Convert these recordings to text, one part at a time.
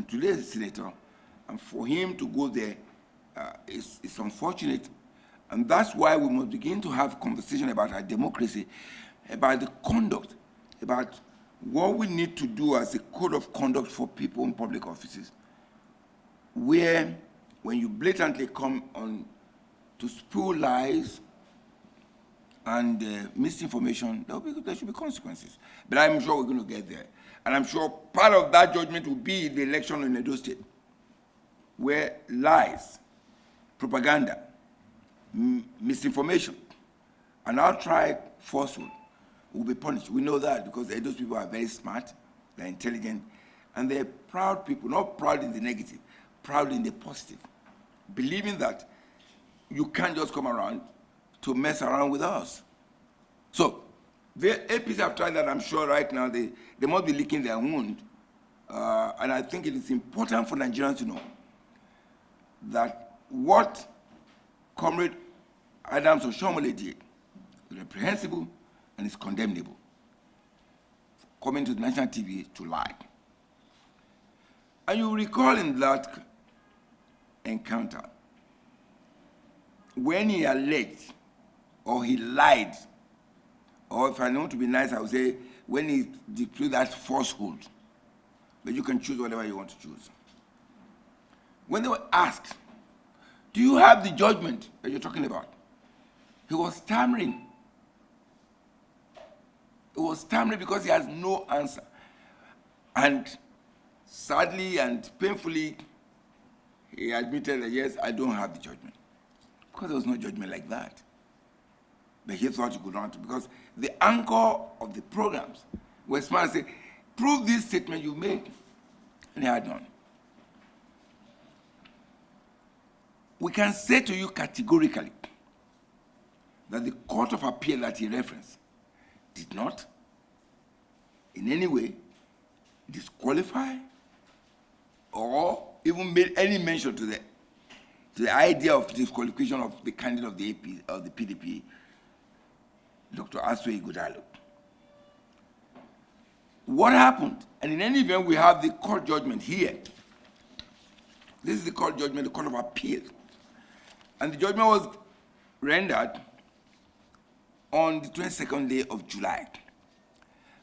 today's senator, and for him to go there is unfortunate. And that's why we must begin to have conversation about our democracy, about the conduct, about what we need to do as a code of conduct for people in public offices, where when you blatantly come on to spew lies and misinformation, there should be consequences. But I'm sure we're going to get there. And I'm sure part of that judgment will be the election in Edo State, where lies, propaganda, misinformation, and outright falsehood will be punished. We know that because those people are very smart, they're intelligent, and they're proud people, not proud in the negative, proud in the positive, believing that you can't just come around to mess around with us. So the APC have tried that. I'm sure right now they must be licking their wound, and I think it is important for Nigerians to know that what Comrade Adams Oshiomole did is reprehensible and is condemnable. Coming to the national TV to lie. And you recall in that encounter, when he alleged, or he lied, or if I want to be nice, I would say, when he deployed that falsehood, but you can choose whatever you want to choose. When they were asked, do you have the judgment that you're talking about? He was stammering. He was stammering because he has no answer. And sadly and painfully, he admitted that, yes, I don't have the judgment. Because there was no judgment like that. But he thought he could not, because the anchor of the programs was smart and said, prove this statement you made. And he had none. We can say to you categorically that the Court of Appeal that he referenced did not in any way disqualify or even made any mention to the idea of disqualification of the candidate of the AP, of the PDP, Dr. Asue Ighodalo. What happened? And in any event, we have the court judgment here. This is the court judgment, the Court of Appeal. And the judgment was rendered on the 22nd day of July.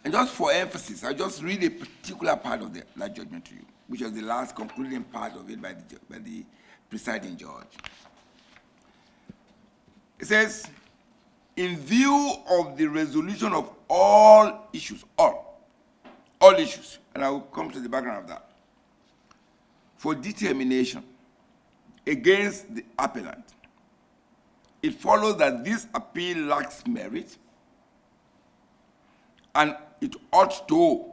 And just for emphasis, I'll just read a particular part of that judgment to you, which was the last concluding part of it by the presiding judge. It says, in view of the resolution of all issues, all issues, and I will come to the background of that, for determination against the appellant, it follows that this appeal lacks merit and it ought to,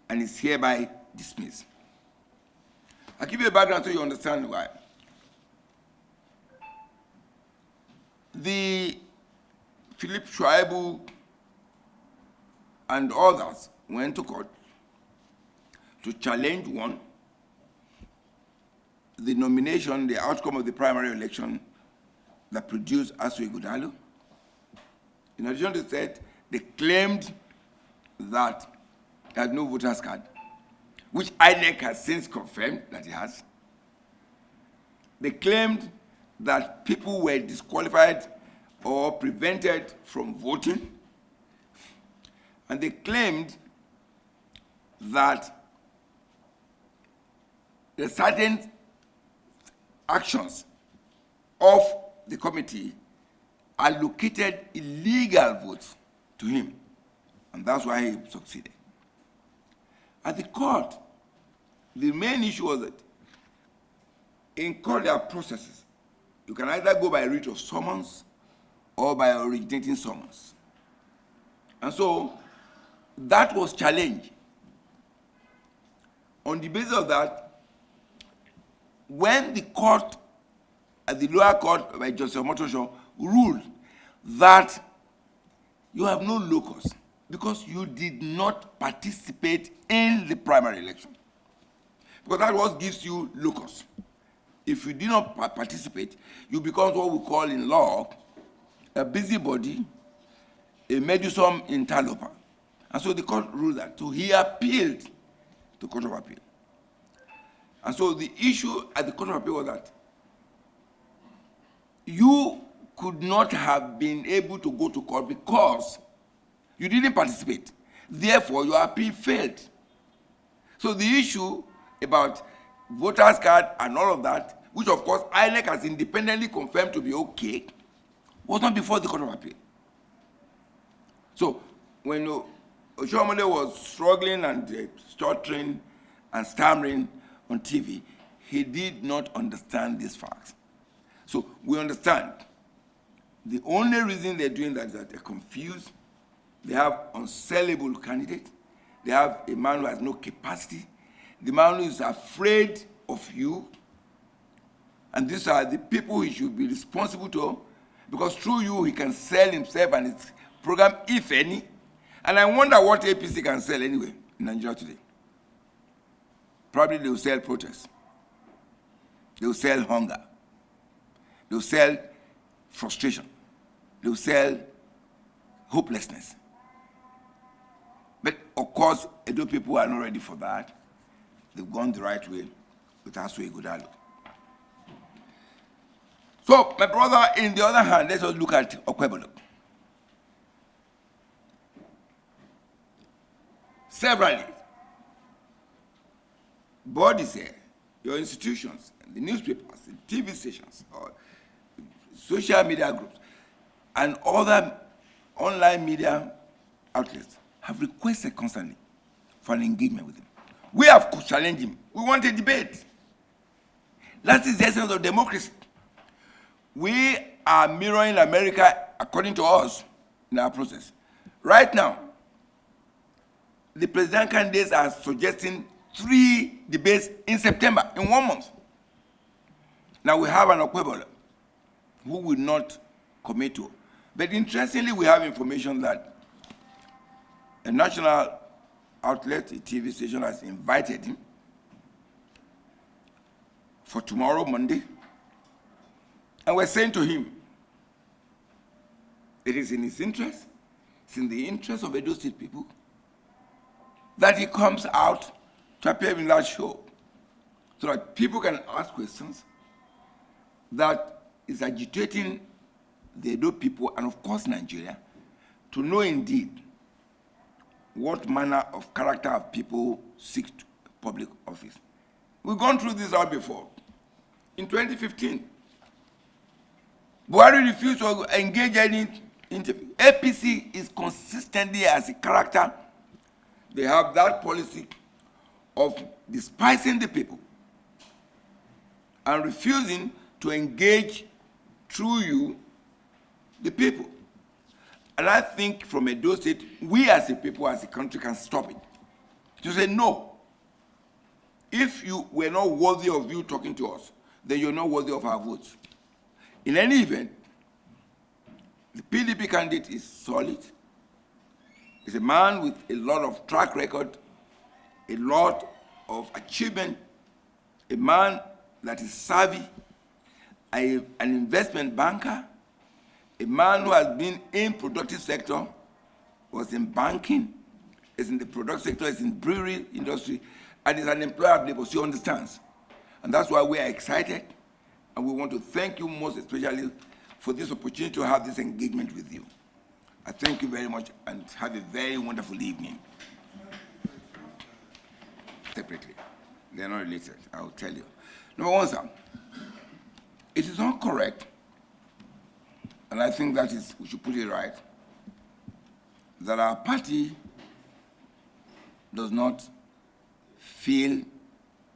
and is hereby dismissed. I'll give you a background so you understand why. The Philip Shuaibu and others went to court to challenge one, the nomination, the outcome of the primary election that produced Asue Ighodalo. In addition to that, they claimed that he had no voter's card, which INEC has since confirmed that he has. They claimed that people were disqualified or prevented from voting. And they claimed that the certain actions of the committee allocated illegal votes to him. And that's why he succeeded. At the court, the main issue was that in court there are processes. You can either go by writ of summons or by originating summons. And so that was challenged. On the basis of that, when the court, at the lower court by Justice Omotosho, ruled that you have no locus because you did not participate in the primary election. Because that what gives you locus. If you did not participate, you become what we call in law a busybody, a medusum interloper. And so the court ruled that. So he appealed to Court of Appeal. And so the issue at the Court of Appeal was that you could not have been able to go to court because you didn't participate. Therefore, your appeal failed. So the issue about voters' card and all of that, which of course INEC has independently confirmed to be okay, was not before the Court of Appeal. So when Oshiomole was struggling and stuttering and stammering on TV, he did not understand these facts. So we understand. The only reason they're doing that is that they're confused. They have unsellable candidate. They have a man who has no capacity. The man who is afraid of you. And these are the people he should be responsible to, because through you he can sell himself and his program, if any. And I wonder what APC can sell anyway in Nigeria today. Probably they will sell protests. They will sell hunger. They will sell frustration. They will sell hopelessness. But of course, Edo people are not ready for that. They've gone the right way with Asue Ighodalo. So, my brother, in the other hand, let's look at Okwebolo. Severally, bodies here, your institutions, the newspapers, the TV stations, or social media groups, and other online media outlets have requested constantly for an engagement with him. We have challenged him. We want a debate. That is the essence of democracy. We are mirroring America, according to us, in our process. Right now, the presidential candidates are suggesting 3 debates in September, in 1 month. Now we have an Okwebolo who will not commit to. But interestingly, we have information that a national outlet, a TV station, has invited him for tomorrow, Monday. And we're saying to him, it is in his interest, it's in the interest of Edo State people, that he comes out to appear in that show so that people can ask questions that is agitating the Edo people and, of course, Nigeria, to know indeed what manner of character of people seek to public office. We've gone through this out before. In 2015, Buhari refused to engage any interview. APC is consistently as a character. They have that policy of despising the people and refusing to engage through you, the people. And I think from Edo State, we as a people, as a country, can stop it. To say no. If you were not worthy of you talking to us, then you're not worthy of our votes. In any event, the PDP candidate is solid. He's a man with a lot of track record, a lot of achievement, a man that is savvy, an investment banker, a man who has been in productive sector, was in banking, is in the product sector, is in brewery industry, and is an employer of labor, so he understands. And that's why we are excited, and we want to thank you most especially for this opportunity to have this engagement with you. I thank you very much, and have a very wonderful evening. Separately. They are not related, I will tell you. Number one, sir, it is not correct, and I think that is, we should put it right, that our party does not feel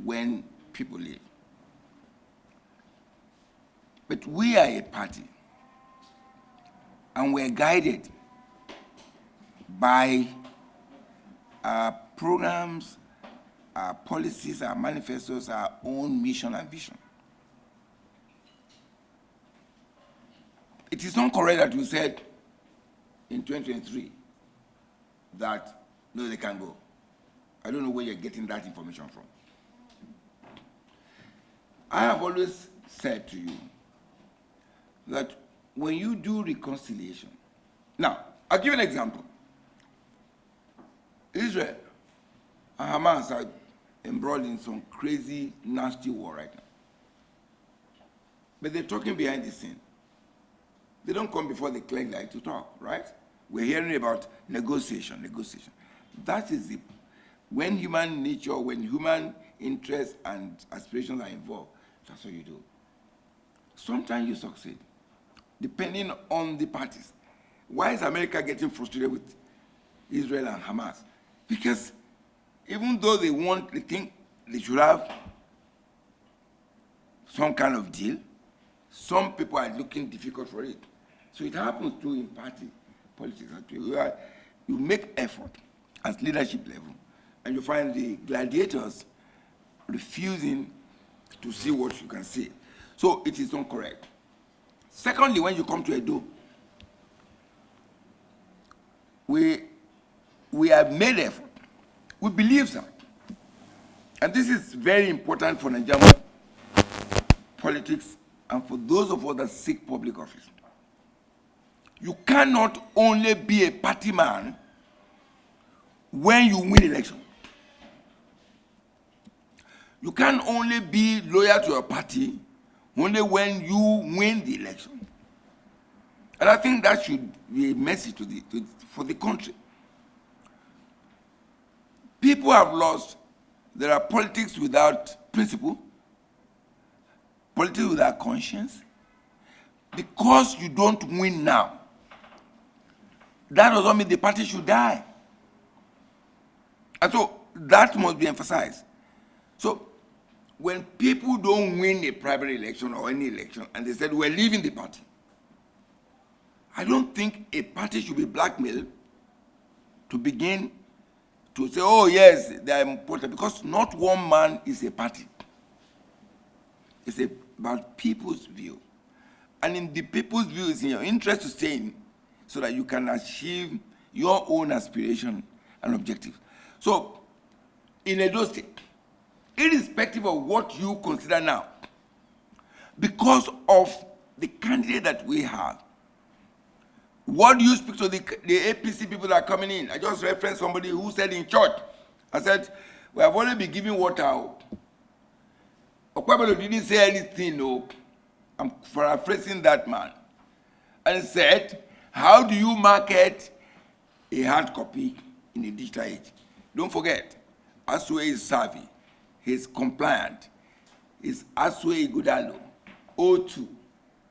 when people leave. But we are a party, and we're guided by our programs, our policies, our manifestos, our own mission and vision. It is not correct that we said in 2023 that, no, they can't go. I don't know where you're getting that information from. I have always said to you that when you do reconciliation, now, I'll give you an example. Israel and Hamas are embroiled in some crazy, nasty war right now. But they're talking behind the scene. They don't come before the clear light to talk, right? We're hearing about negotiation. That is the, when human nature, when human interests and aspirations are involved, that's what you do. Sometimes you succeed, depending on the parties. Why is America getting frustrated with Israel and Hamas? Because even though they think they should have some kind of deal, some people are looking difficult for it. So it happens too in party politics. You make effort at leadership level, and you find the gladiators refusing to see what you can see. So it is incorrect. Secondly, when you come to Edo, we have made effort. We believe that. And this is very important for Nigerian politics and for those of us that seek public office. You cannot only be a party man when you win election. You can only be loyal to your party only when you win the election. And I think that should be a message for the country. People have lost. There are politics without principle, politics without conscience. Because you don't win now, that doesn't mean the party should die. And so that must be emphasized. So when people don't win a primary election or any election and they said, we're leaving the party, I don't think a party should be blackmailed to begin to say, oh yes, they are important, because not one man is a party. It's about people's view. And in the people's view, it's in your interest to stay in so that you can achieve your own aspiration and objectives. So, in Edo State, irrespective of what you consider now, because of the candidate that we have, what do you speak to the APC people that are coming in? I just referenced somebody who said in church, I said, we have only been giving water out. Okwebelo didn't say anything, no. I'm paraphrasing that man. And said, how do you market a hard copy in the digital age? Don't forget, Asue is savvy, he's compliant, he's Asue Ighodalo, O2,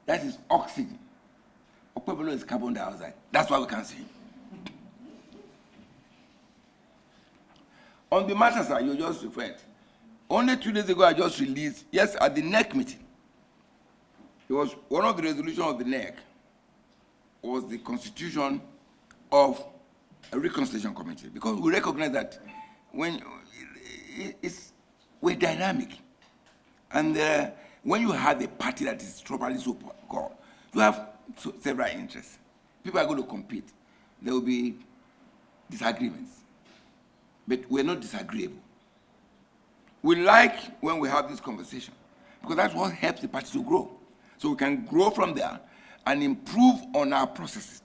that is oxygen. Okwebelo is carbon dioxide. That's why we can see. On the matters that you just referred, only 2 days ago I just released, yes, at the NEC meeting, it was one of the resolutions of the NEC was the constitution of a reconciliation committee, because we recognize that when we're dynamic, and when you have a party that is properly so called, you have several interests. People are going to compete. There will be disagreements, but we're not disagreeable. We like when we have this conversation, because that's what helps the party to grow. So we can grow from there and improve on our processes.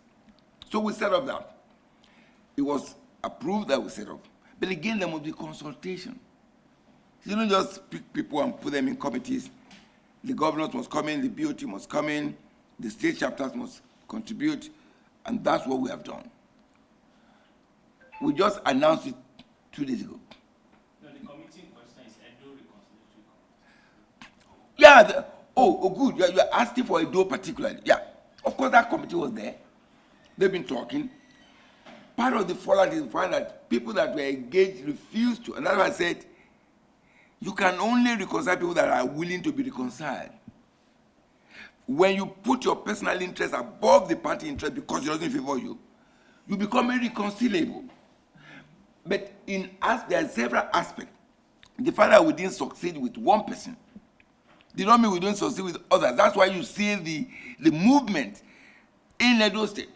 So we set up that. It was approved that we set up. But again, there must be consultation. You don't just pick people and put them in committees. The governors must come in, the BOT must come in, the state chapters must contribute, and that's what we have done. We just announced it 2 days ago. No, the committee in question is Edo Reconciliatory Committee. Yeah, good. You're asking for Edo particularly. Yeah, of course that committee was there. They've been talking. Part of the fallout is that people that were engaged refused to, and that's why I said, you can only reconcile people that are willing to be reconciled. When you put your personal interest above the party interest because it doesn't favor you, you become irreconcilable. But there are several aspects. The fact that we didn't succeed with one person did not mean we don't succeed with others. That's why you see the movement in Edo State.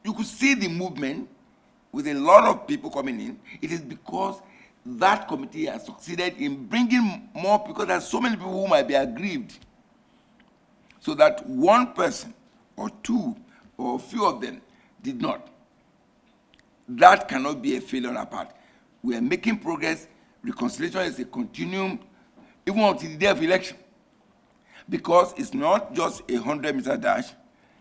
You could see the movement with a lot of people coming in. It is because that committee has succeeded in bringing more, because there are so many people who might be aggrieved. So that one person or two or a few of them did not. That cannot be a failure on our part. We are making progress. reconciliation is a continuum, even until the day of election. Because it's not just a 100-meter dash,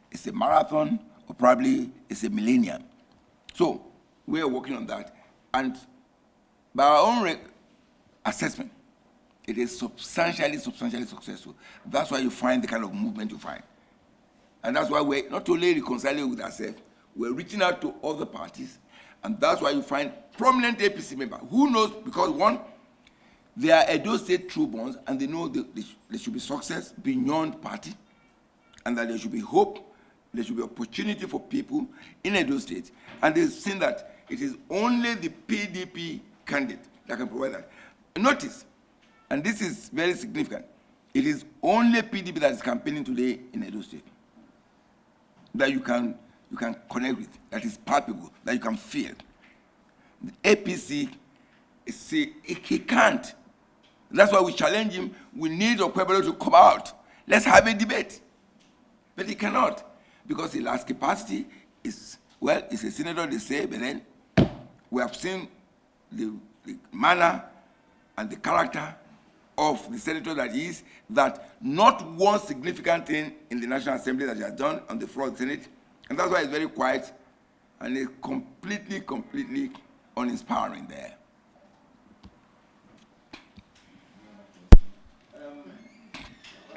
it's a marathon, or probably it's a millennium. So we are working on that. And by our own assessment, it is substantially successful. That's why you find the kind of movement you find. And that's why we're not only reconciling with ourselves, we're reaching out to other parties. And that's why you find prominent APC members. Who knows? Because one, they are Edo State true bonds, and they know there should be success beyond party, and that there should be hope, there should be opportunity for people in Edo State. And they've seen that it is only the PDP candidate that can provide that. Notice, and this is very significant, it is only PDP that is campaigning today in Edo State that you can connect with, that is palpable, that you can feel. The APC, he can't. That's why we challenge him. We need Okwebelo to come out. Let's have a debate. But he cannot, because he lacks capacity. He's a senator, they say, but then we have seen the manner and the character of the senator that he is, that not one significant thing in the National Assembly that he has done on the floor of the Senate, and that's why he's very quiet, and he's completely uninspiring there.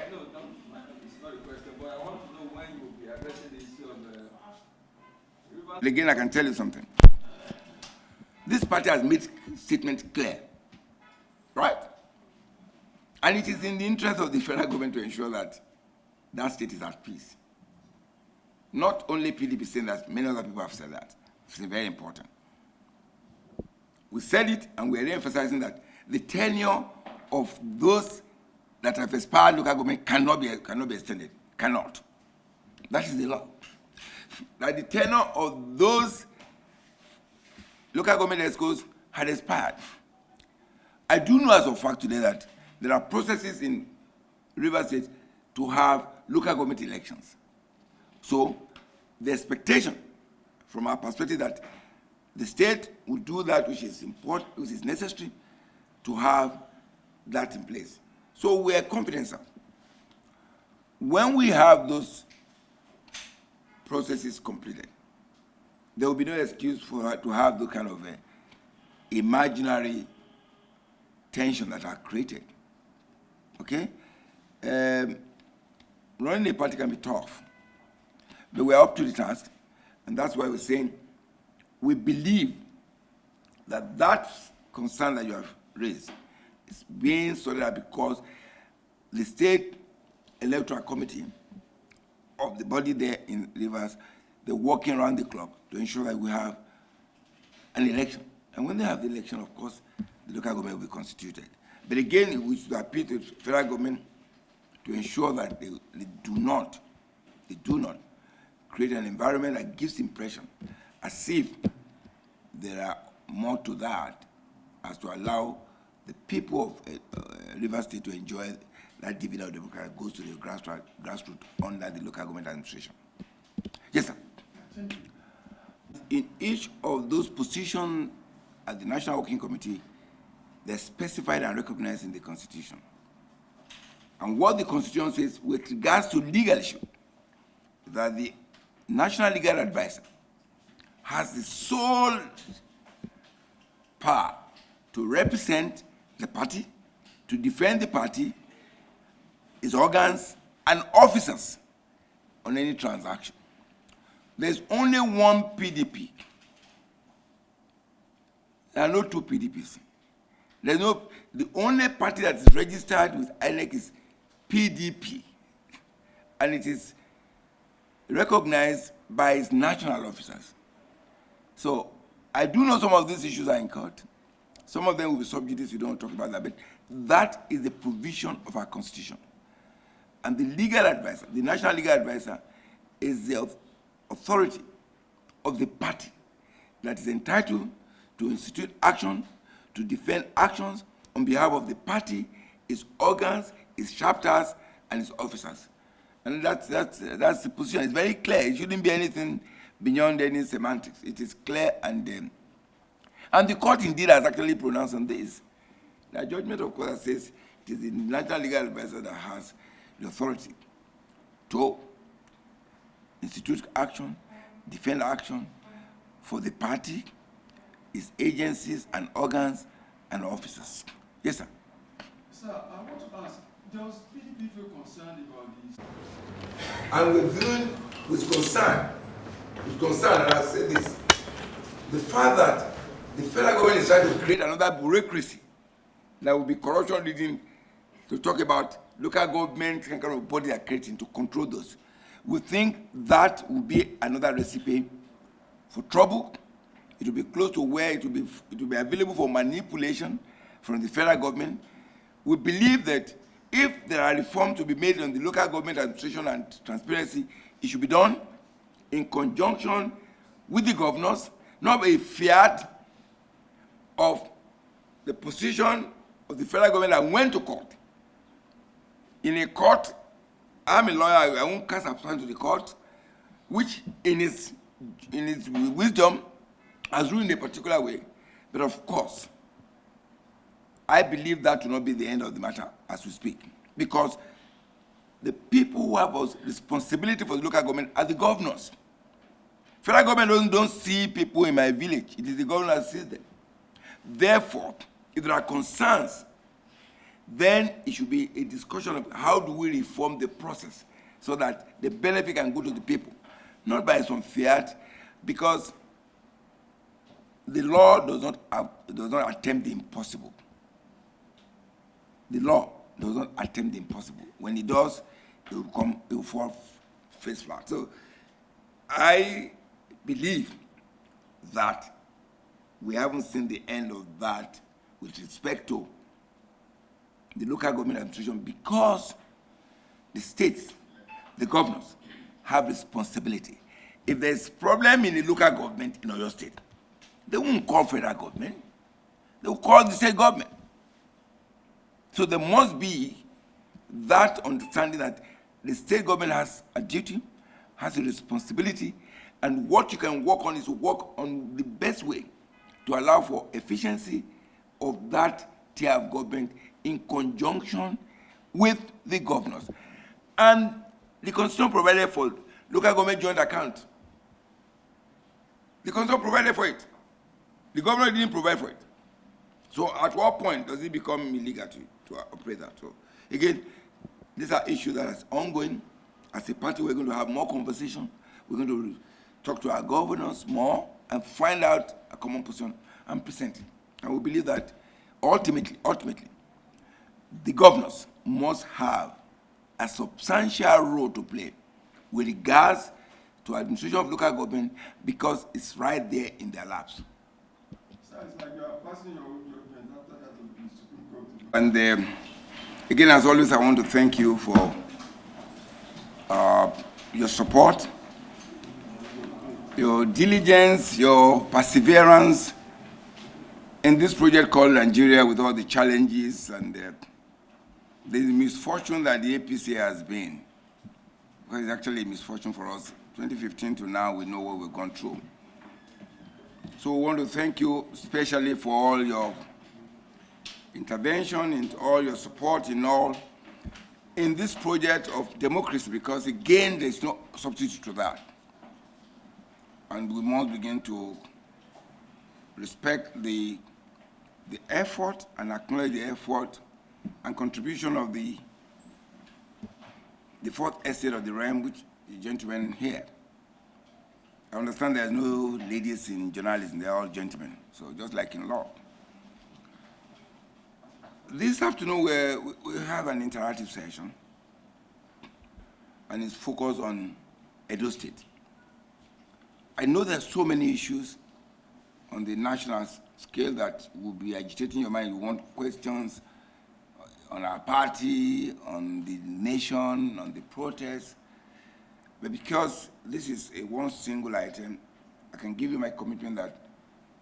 No, it's not a question, but I want to know when you will be addressing the issue of the... Again, I can tell you something. This party has made statements clear, right? And it is in the interest of the federal government to ensure that that state is at peace. Not only PDP saying that, many other people have said that. It's very important. We said it, and we're re-emphasizing that the tenure of those that have expired local government cannot be extended. Cannot. That is the law. That the tenure of those local government exco's had expired. I do know as a fact today that there are processes in Rivers State to have local government elections. So the expectation from our perspective that the state will do that which is important, which is necessary to have that in place. So we are confident, sir. When we have those processes completed, there will be no excuse for her to have the kind of imaginary tension that are created. Okay? Running a party can be tough, but we're up to the task, and that's why we're saying we believe that that concern that you have raised is being sorted out because the State Electoral Committee of the body there in Rivers, they're working around the clock to ensure that we have an election. And when they have the election, of course, the local government will be constituted. But again, we should appeal to the federal government to ensure that they do not create an environment that gives impression as if there are more to that as to allow the people of Rivers State to enjoy that dividend of democracy that goes to the grassroots under the local government administration. Yes, sir. In each of those positions at the National Working Committee, they're specified and recognized in the Constitution. And what the Constitution says with regards to legal issue, that the National Legal Advisor has the sole power to represent the party, to defend the party, its organs, and officers on any transaction. There's only one PDP. There are no two PDPs. The only party that is registered with INEC is PDP, and it is recognized by its national officers. So I do know some of these issues are in court. Some of them will be subject, we don't talk about that, but that is the provision of our Constitution. And the legal advisor, the National Legal Advisor, is the authority of the party that is entitled to institute action, to defend actions on behalf of the party, its organs, its chapters, and its officers. And that's the position. It's very clear. It shouldn't be anything beyond any semantics. It is clear, and the court indeed has actually pronounced on this. The judgment, of course, says it is the national legal advisor that has the authority to institute action, defend action for the party, its agencies and organs and officers. Yes, sir. Sir, I want to ask, does PDP feel concerned about this? And we're viewing with concern, and I say this, the fact that the federal government is trying to create another bureaucracy that will be corruption leading to talk about local government and kind of body are creating to control those. We think that will be another recipe for trouble. It will be close to where it will be available for manipulation from the federal government. We believe that if there are reforms to be made on the local government administration and transparency, it should be done in conjunction with the governors, not a fiat of the position of the federal government that went to court. In a court, I'm a lawyer, I won't cast abstraction to the court, which in its wisdom has ruled in a particular way. But of course, I believe that will not be the end of the matter as we speak, because the people who have responsibility for the local government are the governors. Federal government don't see people in my village. It is the governor that sees them. Therefore, if there are concerns, then it should be a discussion of how do we reform the process so that the benefit can go to the people, not by some fiat, because the law does not attempt the impossible. The law does not attempt the impossible. When it does, it will fall face flat. So I believe that we haven't seen the end of that with respect to the local government administration, because the states, the governors, have responsibility. If there's problem in the local government in Oyo State, they won't call federal government. They will call the state government. So there must be that understanding that the state government has a duty, has a responsibility, and what you can work on is to work on the best way to allow for efficiency of that tier of government in conjunction with the governors. And the Constitution provided for local government joint account. The Constitution provided for it. The governor didn't provide for it. So at what point does it become illegal to operate that? So again, these are issues that are ongoing. As a party, we're going to have more conversation. We're going to talk to our governors more and find out a common position and present it. And we believe that ultimately, the governors must have a substantial role to play with regards to administration of local government, because it's right there in their laps. Sir, it's like you are passing your own judgment after that of the Supreme Court. And again, as always, I want to thank you for your support, your diligence, your perseverance in this project called Nigeria, with all the challenges and the misfortune that the APC has been. Because it's actually a misfortune for us. 2015 to now, we know what we've gone through. So we want to thank you especially for all your intervention and all your support in this project of democracy, because again, there's no substitute to that. And we must begin to respect the effort and acknowledge the effort and contribution of the fourth estate of the realm, which the gentlemen here. I understand there's no ladies in journalism, they're all gentlemen, so just like in law. This afternoon we have an interactive session, and it's focused on Edo State. I know there's so many issues on the national scale that will be agitating your mind. You want questions on our party, on the nation, on the protests. But because this is a one single item, I can give you my commitment that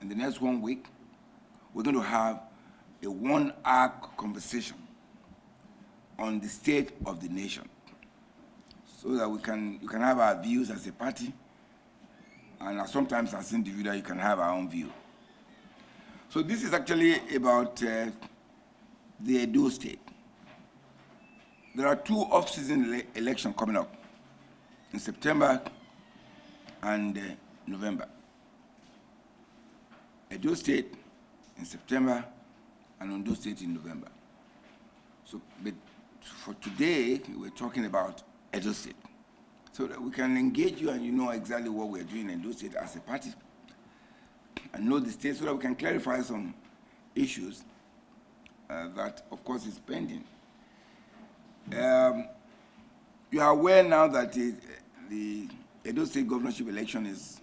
in the next 1 week, we're going to have a one-hour conversation on the state of the nation, so that you can have our views as a party, and sometimes as individual, you can have our own view. So this is actually about the Edo State. There are two off-season elections coming up in September and November. Edo State in September and Ondo State in November. So, but for today, we're talking about Edo State. So that we can engage you and you know exactly what we're doing in Edo State as a party and know the state so that we can clarify some issues that, of course, is pending. You are aware now that the Edo State governorship election is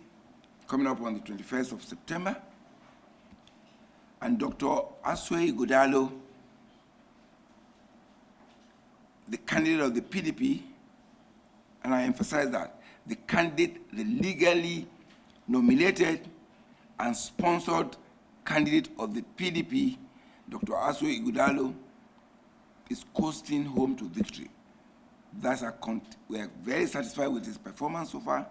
coming up on the 21st of September. And Dr. Asue Ighodalo, the candidate of the PDP, and I emphasize that, the candidate, the legally nominated and sponsored candidate of the PDP, Dr. Asue Ighodalo, is coasting home to victory. We are very satisfied with his performance so far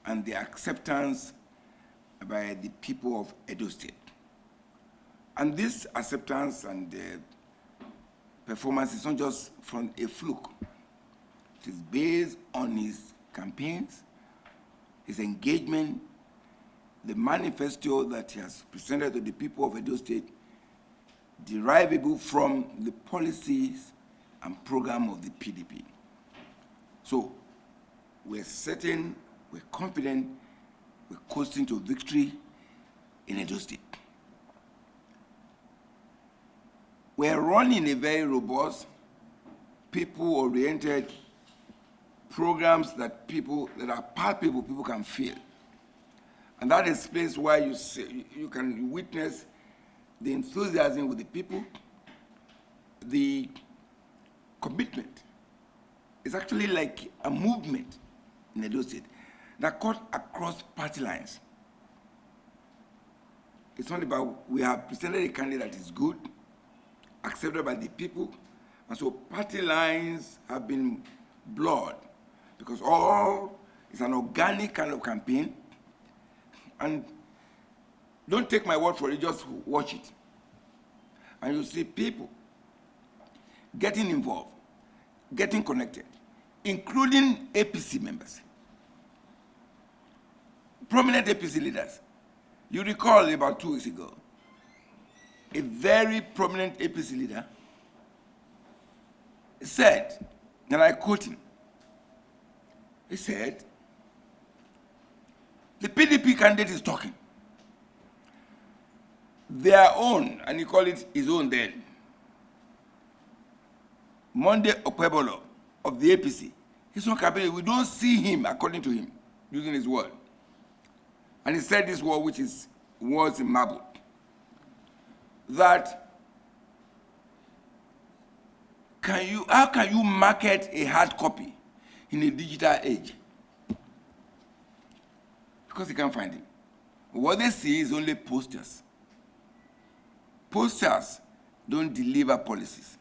and the acceptance by the people of Edo State. And this acceptance and performance is not just from a fluke. It is based on his campaigns, his engagement, the manifesto that he has presented to the people of Edo State, derivable from the policies and program of the PDP. So we're certain, we're confident, we're coasting to victory in Edo State. We're running a very robust, people-oriented programs that are palpable, people can feel. And that explains why you can witness the enthusiasm with the people, the commitment. It's actually like a movement in Edo State that cut across party lines. It's not about, we have presented a candidate that is good, accepted by the people, and so party lines have been blurred because it's an organic kind of campaign. And don't take my word for it, just watch it. And you see people getting involved, getting connected, including APC members, prominent APC leaders. You recall about 2 weeks ago, a very prominent APC leader said, and I quote him, he said, the PDP candidate is talking. Their own, and he called it his own then, Monday Okpebolo of the APC, his own campaign, we don't see him, according to him, using his word. And he said this word, which is words in marble, that how can you market a hard copy in a digital age? Because you can't find him. What they see is only posters. Posters don't deliver policies.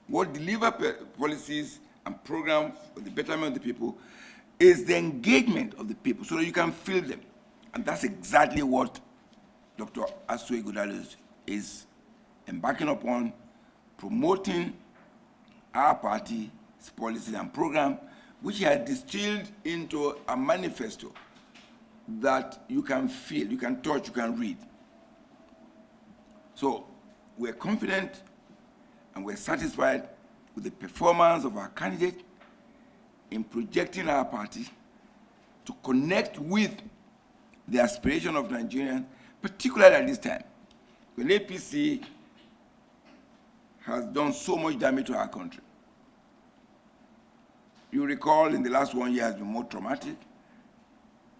What deliver policies and programs for the betterment of the people is the engagement of the people so that you can feel them. And that's exactly what Dr. Asue Ighodalo is embarking upon, promoting our party's policies and program, which he has distilled into a manifesto that you can feel, you can touch, you can read. So we're confident and we're satisfied with the performance of our candidate in projecting our party to connect with the aspiration of Nigerians, particularly at this time, when APC has done so much damage to our country. You recall in the last 1 year has been more traumatic,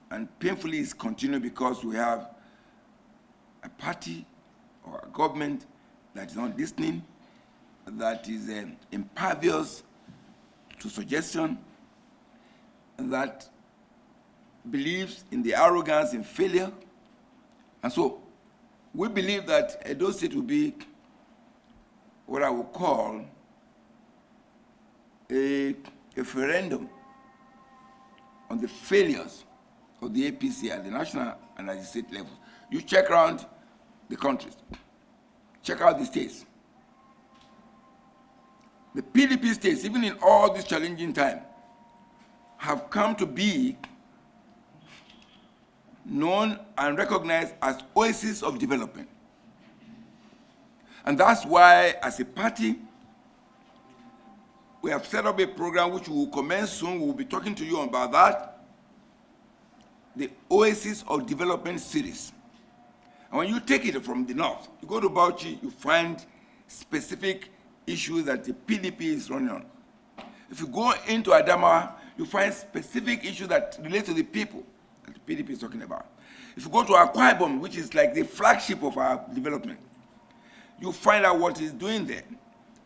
and painfully it's continued because we have a party or a government that is not listening, that is impervious to suggestion, that believes in the arrogance and failure. And so we believe that Edo State will be what I would call a referendum on the failures of the APC at the national and at the state levels. You check around the countries, check out the states, The PDP states, even in all this challenging time, have come to be known and recognized as oases of development. And that's why, as a party, we have set up a program which we will commence soon. We will be talking to you about that, the Oasis of Development series. And when you take it from the north, you go to Bauchi, you find specific issues that the PDP is running on. If you go into Adamawa, you find specific issues that relate to the people that the PDP is talking about. If you go to Akwa Ibom, which is like the flagship of our development, you find out what it's doing there.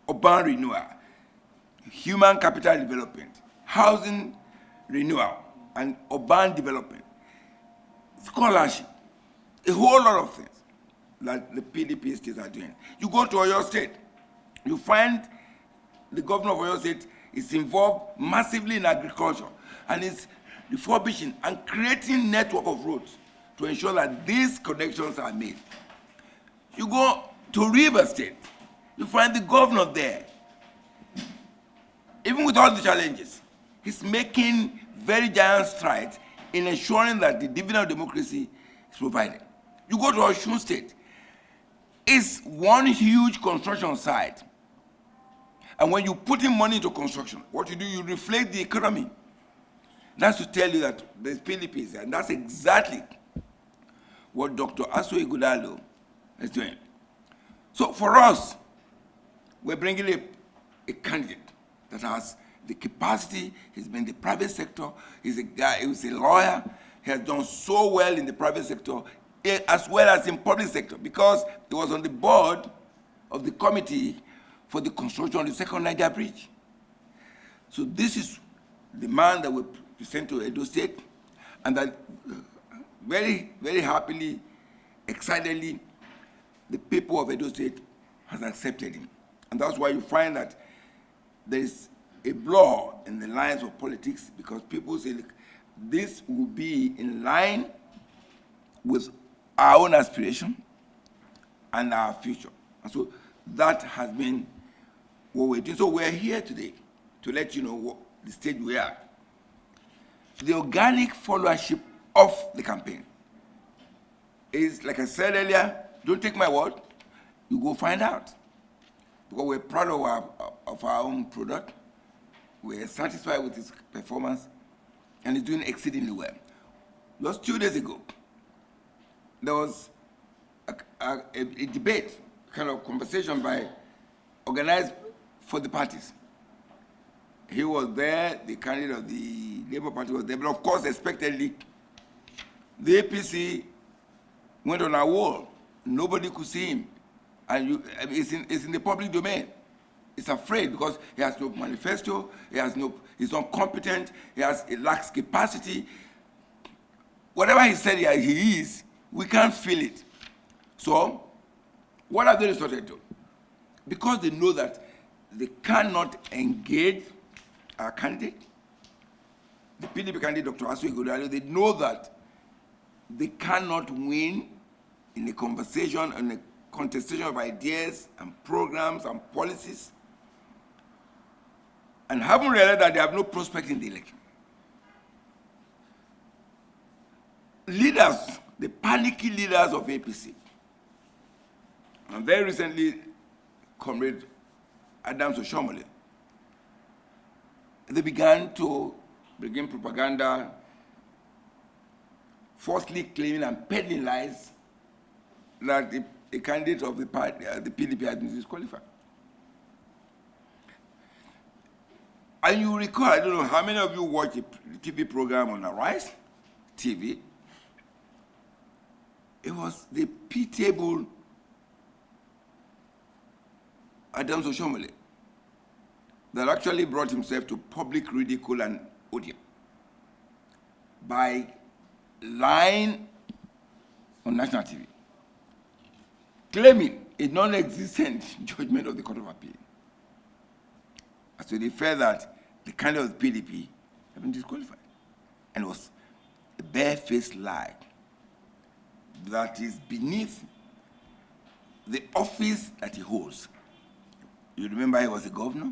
Urban renewal, human capital development, housing renewal, and urban development, scholarship, a whole lot of things that the PDP states are doing. You go to Oyo State, you find the governor of Oyo State is involved massively in agriculture and is refurbishing and creating network of roads to ensure that these connections are made. You go to River State, you find the governor there. Even with all the challenges, he's making very giant strides in ensuring that the dividend of democracy is provided. You go to Osun State, it's one huge construction site. And when you put in money into construction, what you do, you reflect the economy. That's to tell you that there's PDPs, and that's exactly what Dr. Asue Ighodalo is doing. So for us, we're bringing a candidate that has the capacity. He's been in the private sector. He's a guy who's a lawyer. He has done so well in the private sector as well as in public sector, because he was on the board of the committee for the construction of the second Niger Bridge. So this is the man that we present to Edo State, and that very, very happily, excitedly, the people of Edo State has accepted him. And that's why you find that there is a blur in the lines of politics, because people say, look, this will be in line with our own aspiration and our future. And so that has been what we're doing. So we're here today to let you know what the stage we are. The organic followership of the campaign is, like I said earlier, don't take my word, you go find out. Because we're proud of our own product, we're satisfied with its performance, and it's doing exceedingly well. Just 2 days ago, there was a debate, kind of conversation organized for the parties. He was there, the candidate of the Labour Party was there, but of course, expectedly, the APC went on a wall. Nobody could see him. And it's in the public domain. It's afraid because he has no manifesto, he's incompetent, he lacks capacity. Whatever he said he is, we can't feel it. So, what have they resorted to? Because they know that they cannot engage our candidate, the PDP candidate, Dr. Asue Ighodalo, they know that they cannot win in a conversation and a contestation of ideas and programs and policies, and haven't realized that they have no prospect in the election. Leaders, the panicky leaders of APC, and very recently, Comrade Oshiomole, they began to begin propaganda, falsely claiming and peddling lies that a candidate of the party, the PDP, had been disqualified. And you recall, I don't know how many of you watch the TV program on Arise TV. It was the pitiable Oshiomole that actually brought himself to public ridicule and odium by lying on national TV, claiming a non-existent judgment of the Court of Appeal. So they felt that the candidate of the PDP had been disqualified. And it was a barefaced lie that is beneath the office that he holds. You remember he was a governor,